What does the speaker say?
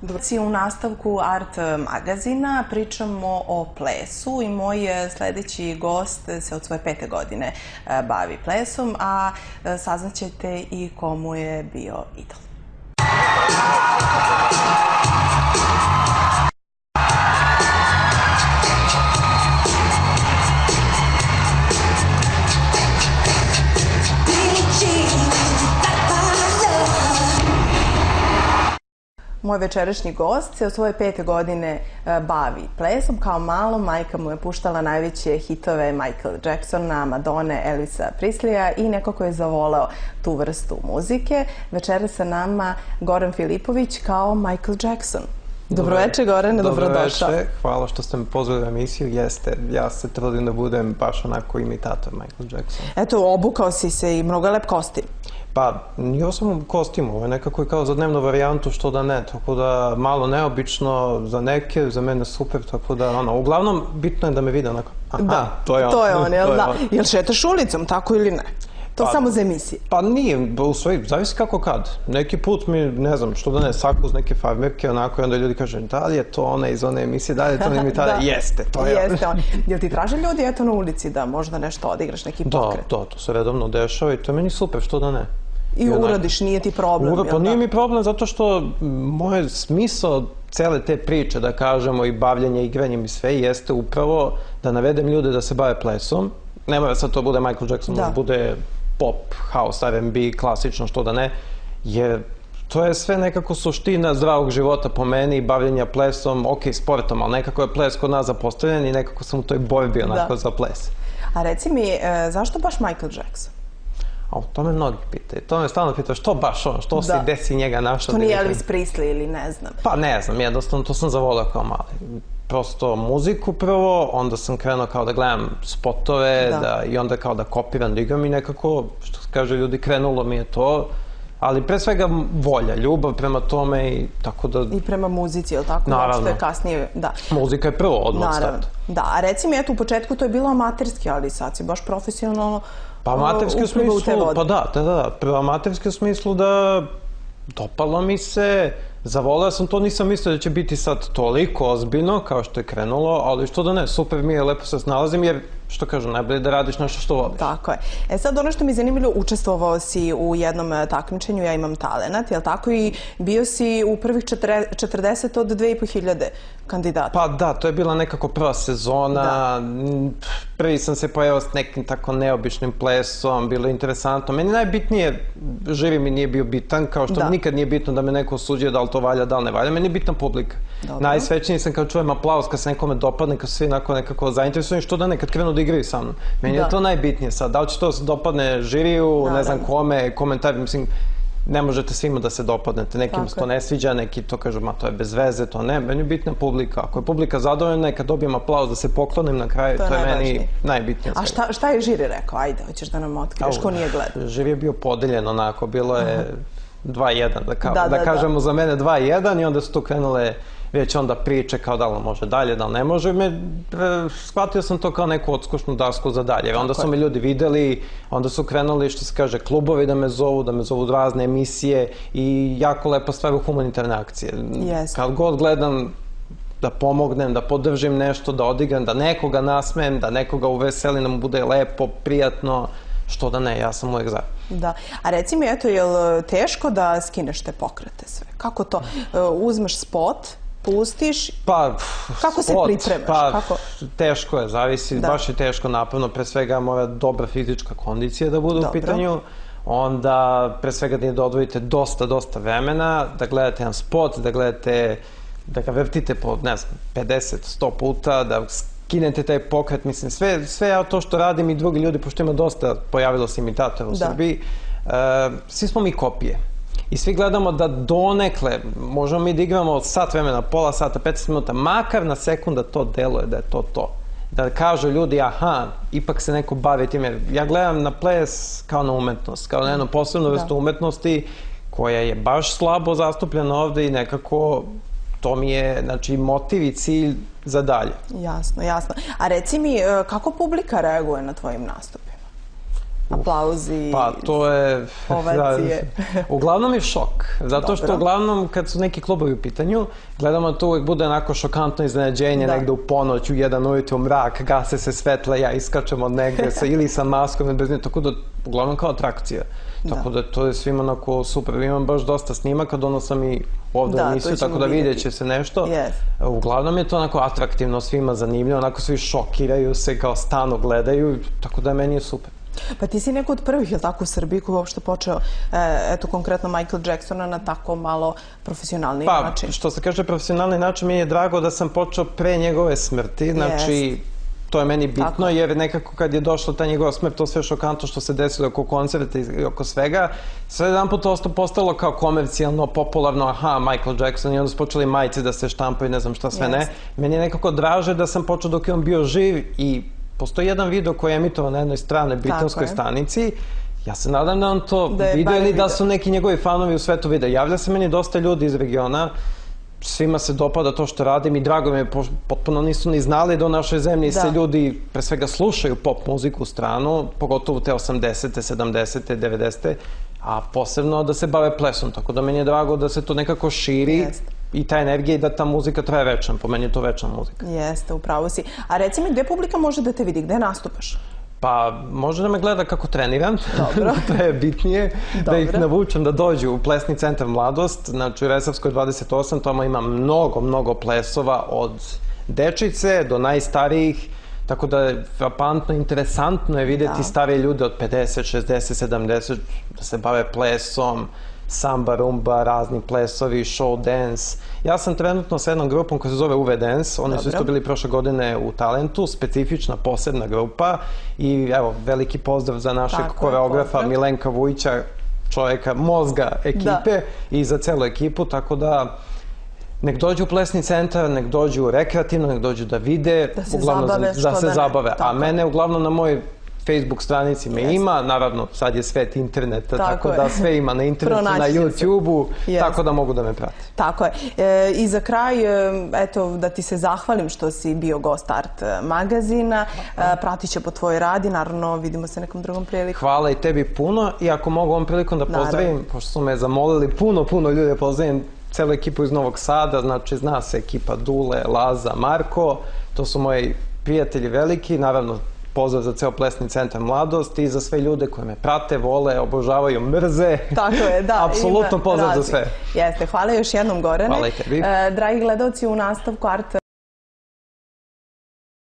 U nastavku Art magazina pričamo o plesu i moj sledeći gost se od svoje 5. godine bavi plesom, a saznaćete i komu je bio idol. Moj večerašnji gost se od svoje 5. godine bavi plesom. Kao malo, majka mu je puštala najveće hitove Michael Jacksona, Madone, Elvisa Presleya i nekako je zavoleo tu vrstu muzike. Večera sa nama Goran Filipović kao Michael Jackson. Dobroveče, Gorane, dobrodošao. Dobroveče, hvala što ste me pozvali u emisiju. Jeste, ja se trudim da budem baš onako imitator Michael Jacksona. Eto, obukao si se i mnogo je lep kostim. Pa, nije samo u kostimu, ovo je nekako i kao za dnevnu varijantu, što da ne, tako da malo neobično za neke, za mene super, tako da, uglavnom, bitno je da me vide onako, aha, to je on. To je on, jel da? Jel šetaš ulicom, tako ili ne? To samo za emisije. Pa nije, u stvari, zavisi kako kad. Neki put mi, ne znam, što da ne, saku uz neke farmerke, onako, i onda ljudi kažu, da li je to ona iz one emisije, da li je to ona imitator? Jeste, to je on. Jeste on. Jel ti traže ljudi, eto, na ulici da možda nešto odigraš, neki pokret? Da, to se redovno dešava i to je meni super, što da ne. I uradiš, nije ti problem, jel da? Pa nije mi problem zato što moj smisao cele te priče, da kažemo, i bavljanje igranjem i sve, jeste upravo da navedem ljude da se bave plesom. Ne mora sad to bude Michael Jackson, da bude pop, house, R&B, klasično, što da ne, jer to je sve nekako suština zdravog života po meni i bavljenja plesom, ok, sportom, ali nekako je ples kod nas zapostavljen i nekako sam u toj borbi onako za ples. A reci mi, zašto baš Michael Jackson? To me mnogi pitaju. To me stalno pitaju što baš on, što si desi njega našao. Što nije Elvis Presley ili ne znam? Pa ne znam, jednostavno to sam zavolao kao mali. Prosto muziku prvo, onda sam krenuo kao da gledam spotove i onda kao da kopiram, da igram i nekako, što kaže ljudi, krenulo mi je to. Ali pre svega volja, ljubav prema tome i tako da... I prema muzici, je li tako? Naravno. Što je kasnije, da. Muzika je prvo odmah start. Da, a reci mi, eto, u početku to je bilo amaterski, ali sad si baš profesionalno pa amaterski u smislu, pa da, prvo amaterski u smislu da dopalo mi se, zavoleo sam to, nisam mislio da će biti sad toliko ozbiljno kao što je krenulo, ali što da ne, super mi je, lepo se snalazim jer, što kažu, najbolje da radiš nešto što voliš. Tako je. Sad ono što mi je zanimljivo, učestvovao si u jednom takmičenju Ja imam talenat, je li tako? I bio si u prvih 40 od 2500 kandidata. Pa da, to je bila nekako prva sezona. Prvi sam se pojavao s nekim tako neobičnim plesom, bilo je interesantno. Meni najbitnije, živi mi nije bio bitan, kao što nikad nije bitno da me neko osuđuje da li to valja, da li ne valja. Meni je bitna publika. Najsvećniji sam kad čujem aplauz, kad se nekome dopadne, kad su svi nekako zainteresuju, što da ne, kad krenu da igraju sa mnom. Meni je to najbitnije sad. Da li će to se dopadne žiriju, ne znam kome, komentar, mislim, ne možete svima da se dopadnete. Nekim se to ne sviđa, neki to kažu, ma to je bez veze, to ne. Meni je bitna publika. Ako je publika zadovoljna i kad dobijem aplauz da se poklonim na kraju, to je meni najbitnije. A šta je žiri rekao? Ajde, hoćeš da nam otkriješ ko nije gledao? Žiri je bio podeljen onako, bilo je 2-1, da kažemo za mene 2-1 i onda su tu krenule već onda priče kao da li može dalje, da li ne može. Shvatio sam to kao neku odskušnu dasku za dalje. Onda su me ljudi videli, onda su krenuli, što se kaže, klubovi da me zovu razne emisije i jako lepa stvar u humanitarne akcije. Kad god gledam da pomognem, da podržim nešto, da odigram, da nekoga nasmejem, da nekoga uveselim, da mu bude lepo, prijatno, što da ne, ja sam uvek za. Da. A reci mi, eto, je li teško da skineš te pokrete sve? Kako to? Uzmeš spot, pustiš, kako se pripremaš? Pa, teško je, zavisi, baš je teško napravno, pre svega mora dobra fizička kondicija da bude u pitanju, onda pre svega da odvojite dosta vremena, da gledate jedan spot, da gledate, da ga vrtite po, ne znam, 50-100 puta, da skinete taj pokret, mislim, sve ja to što radim i drugi ljudi, pošto ima dosta, pojavilo se imitatora u Srbiji, svi smo mi kopije. I svi gledamo da donekle, možemo mi da igramo sat vremena, pola sata, 15 minuta, makar na sekunda to deluje da je to. Da kažu ljudi, aha, ipak se neko bavi time. Ja gledam na ples kao na umetnost, kao na jednu posebnu vrstu umetnosti koja je baš slabo zastupljena ovde i nekako to mi je, znači, motiv i cilj za dalje. Jasno. A reci mi, kako publika reaguje na tvojim nastupima? aplauzi, pa to je ovacije. Uglavnom je šok, zato što uglavnom kad su neki klubovi u pitanju, gledamo to uvek bude onako šokantno iznenađenje negde u ponoć, u 1 ujutru mrak, gase se svetla, ja iskačem od negde ili sa maskom ili bez nje, tako da uglavnom kao atrakcija. Tako da to je svima onako super. Imam baš dosta snimaka, donosam i ovde u emisiju, tako da vidjet će se nešto. Uglavnom je to onako atraktivno, svima zanimljivo, onako svi šokiraju se, kao stanu gledaju, tako da meni je super. Pa ti si neko od prvih, je li tako, u Srbiji koji je uopšte počeo, eto, konkretno Michael Jacksona na tako malo profesionalni način? Pa, što se kaže profesionalni način, mi je drago da sam počeo pre njegove smrti, znači to je meni bitno, jer nekako kad je došla ta njegova smrt, to sve šokantno što se desilo oko koncerta i oko svega, sve jedan put postalo kao komercijalno, popularno, aha, Michael Jackson, i onda su počeli majice da se štampaju, ne znam šta sve ne. Meni je nekako draže da sam počeo dok je on bio živ i postoji jedan video koji je emitovan na jednoj stranoj britanskoj stanici. Ja se nadam da on to video ili da su neki njegovi fanovi u svetu vide. Javlja se meni dosta ljudi iz regiona, svima se dopada to što radim i drago mi je, potpuno nisu ni znali da u našoj zemlji se ljudi pre svega slušaju pop muziku u stranu, pogotovo te 80. 70. 90. a posebno da se bave plesom, tako da meni je drago da se to nekako širi i ta energija i da ta muzika traje večan, po meni je to večna muzika. Jeste, upravo si. A reci mi, gde publika može da te vidi, gde nastupaš? Pa, može da me gleda kako treniram, to je bitnije, da ih navučem da dođu u Plesni centar Mladost, znači u Resavskoj 28, tamo ima mnogo plesova od dečice do najstarijih, tako da je frapantno, interesantno je vidjeti starije ljude od 50, 60, 70 da se bave plesom, samba, rumba, razni plesovi, show dance. Ja sam trenutno sa jednom grupom koja se zove UV Dance, oni su isto bili prošle godine u Talentu, specifična, posebna grupa i evo, veliki pozdrav za našeg koreografa Milenka Vujića, čovjeka, mozga ekipe i za celu ekipu, tako da nek dođu u Plesni centar, nek dođu rekreativno, nek dođu da vide, da se zabave, a mene uglavnom na mojoj Facebook stranici me ima, naravno sad je svet interneta, tako da sve ima na internetu, na YouTube-u, tako da mogu da me prate. Tako je. I za kraj, eto, da ti se zahvalim što si bio gost Art magazina, pratit će po tvoj radi, naravno vidimo se nekom drugom prilikom. Hvala i tebi puno i ako mogu ovom prilikom da pozdravim, pošto su me zamolili puno ljude, pozdravim celu ekipu iz Novog Sada, znači zna se ekipa Dule, Laza, Marko, to su moji prijatelji veliki, naravno pozdrav za ceo Plesni centar Mladost i za sve ljude koji me prate, vole, obožavaju, mrze. Tako je, da. Apsolutno pozdrav za sve. Jeste, hvala još jednom, Gorane. Hvala i tebi. Dragi gledalci, u nastavku Art